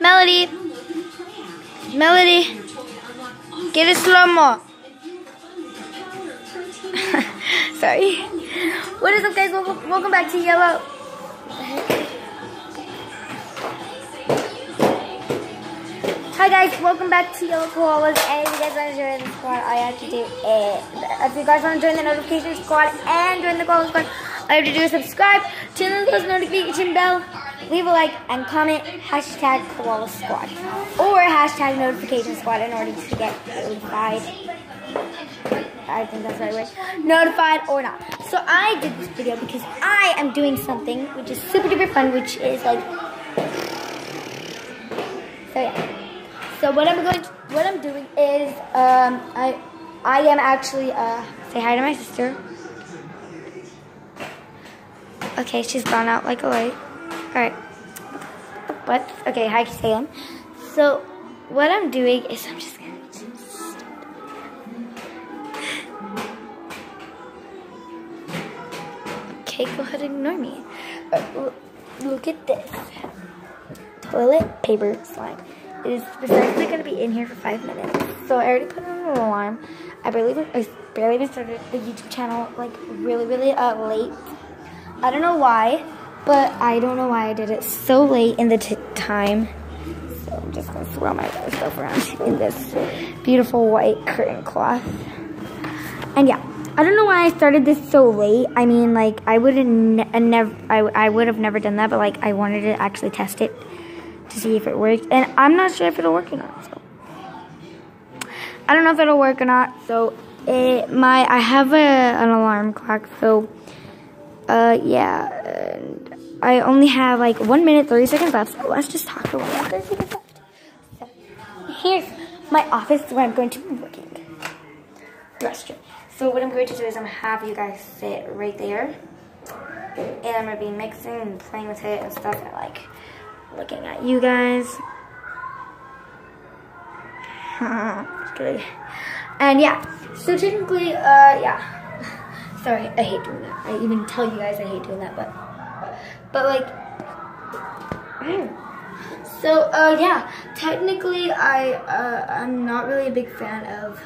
Melody. Melody. Get it slow-mo. Sorry. What is up, guys? Welcome back to Yellow. Hi guys, welcome back to Yellow Koalas. And if you guys want to join the squad, all you have to do is, if you guys want to join the notification squad and join the Koala squad, all you have to do is subscribe, turn on the notification bell, leave a like, and comment hashtag Koala Squad or hashtag notification squad in order to get notified. I think that's the right word. Notified or not. So I did this video because I am doing something which is super duper fun, which is like, so yeah. So what I'm doing is I am actually say hi to my sister. Okay, she's gone out like a light. Alright. But okay, hi Salem. So what I'm doing is I'm just gonna okay, go ahead and ignore me. Look at this. Toilet paper slime. It is precisely going to be in here for 5 minutes. So I already put on an alarm. I barely even started the YouTube channel like really late. I don't know why, but I don't know why I did it so late in the time. So I'm just going to swirl my stuff around in this beautiful white curtain cloth. And yeah, I don't know why I started this so late. I mean, like I would have never done that, but like I wanted to actually test it to see if it worked, and I'm not sure if it'll work or not. So I don't know if it'll work or not. So I have an alarm clock. So yeah, and I only have like 1 minute 30 seconds left. So let's just talk for 1 minute 30 seconds left. So here's my office where I'm going to be working. Restroom. So what I'm going to do is I'm gonna have you guys sit right there, and I'm gonna be mixing and playing with it and stuff, and like looking at you guys. And yeah, so technically, yeah. Sorry, I hate doing that. I even tell you guys I hate doing that, but like, so yeah, technically I'm not really a big fan of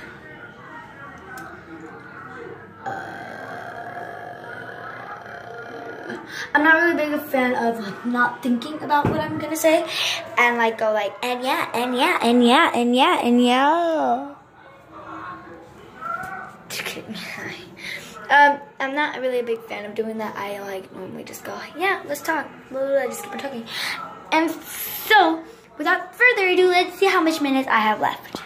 like not thinking about what I'm gonna say and like go like and yeah. Just kidding. I'm not really a big fan of doing that. I like normally just go yeah, let's talk. Blah, blah, blah, just keep on talking. And so without further ado, let's see how much minutes I have left.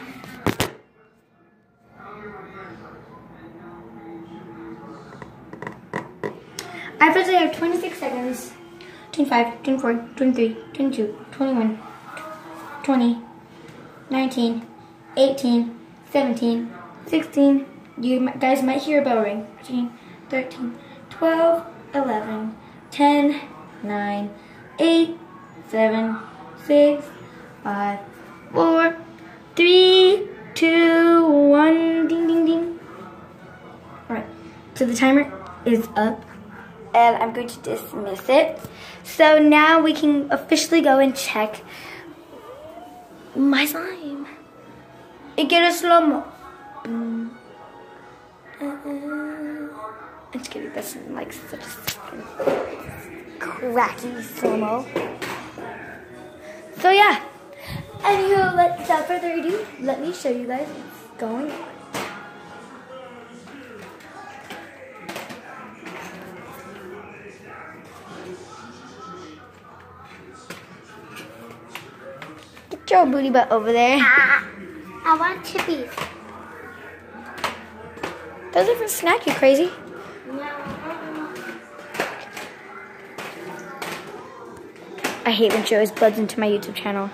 I officially have 26 seconds, 25, 24, 23, 22, 21, 20, 19, 18, 17, 16, you guys might hear a bell ring, 14, 13, 12, 11, 10, 9, 8, 7, 6, 5, 4, 3, 2, 1, ding, ding, ding. Alright, so the timer is up. And I'm going to dismiss it. So now we can officially go and check my slime. It get a slow-mo. I'm just kidding, that's like such a cracky slow-mo. So yeah. Anywho, without further ado, let me show you guys what's going on. Get your booty butt over there. I want chippies. Those are for snack, you crazy. I hate when she always plugs into my YouTube channel.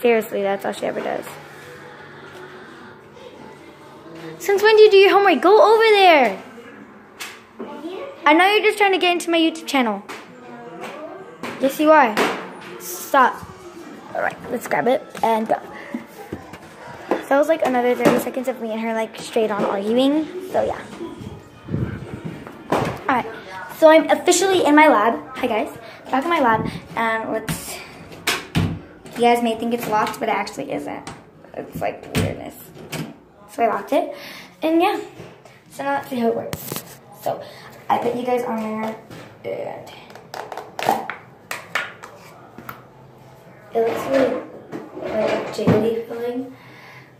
Seriously, that's all she ever does. Since when do you do your homework? Go over there. I know you're just trying to get into my YouTube channel. Yes, you are. Stop. Alright, let's grab it and go. That was like another 30 seconds of me and her like straight on arguing. So yeah. Alright, so I'm officially in my lab. Hi guys, back in my lab, and let's You guys may think it's locked, but it actually isn't. It's like weirdness. So I locked it. And yeah. So now let's see how it works. So I put you guys on there. And it looks really like jiggly feeling.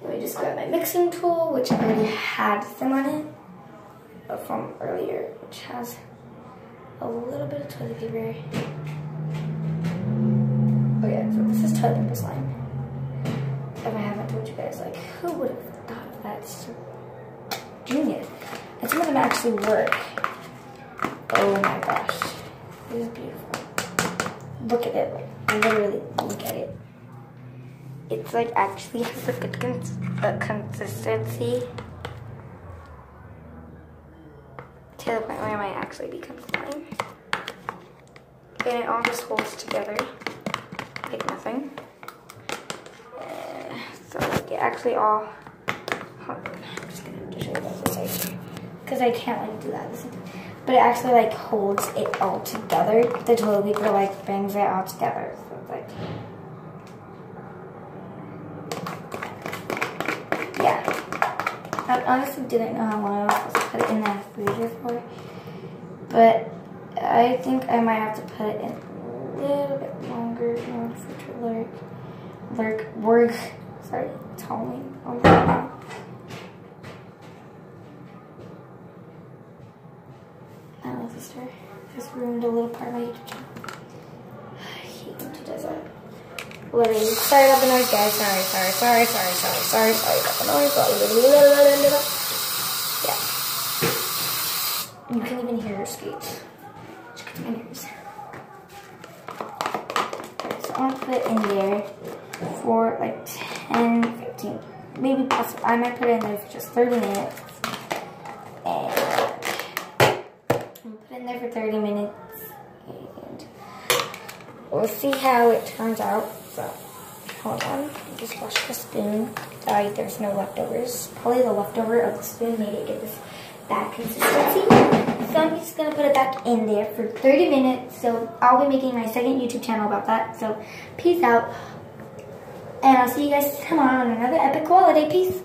Let me just grab my mixing tool, which I already had some on it from earlier, which has a little bit of toilet paper. Oh yeah, so this is toilet paper slime. If I haven't told you guys, like, who would have thought of that? It's so genius. And some of them actually work. Oh my gosh. This is beautiful. Look at it, like, literally look at it. It's like actually has a good consistency to the point where it might actually become slime. And it all just holds together like nothing. So like, it actually all, hold on, I'm just gonna have to show you guys this side because I can't like do that. But it actually like holds it all together. The toilet paper like brings it all together. So it's like, yeah. I honestly didn't know how long I was supposed to put it in the freezer for, but I think I might have to put it in a little bit longer in order for it to work. Sorry, it's Halloween. I don't know, sister. Just ruined a little part of my YouTube channel. I hate when she does that. Literally. Sorry about the noise, guys. Sorry about the noise. Yeah. You can even hear her skates. She can ears. So I'm gonna put it in there for like 10, 15, maybe possibly. I might put it in there for just 30 minutes. And put it in there for 30 minutes. And we'll see how it turns out. So, hold on. Just wash the spoon. There's no leftovers. Probably the leftover of the spoon made it get this bad consistency. So I'm just going to put it back in there for 30 minutes. So I'll be making my second YouTube channel about that. So peace out. And I'll see you guys tomorrow on another epic holiday. Peace.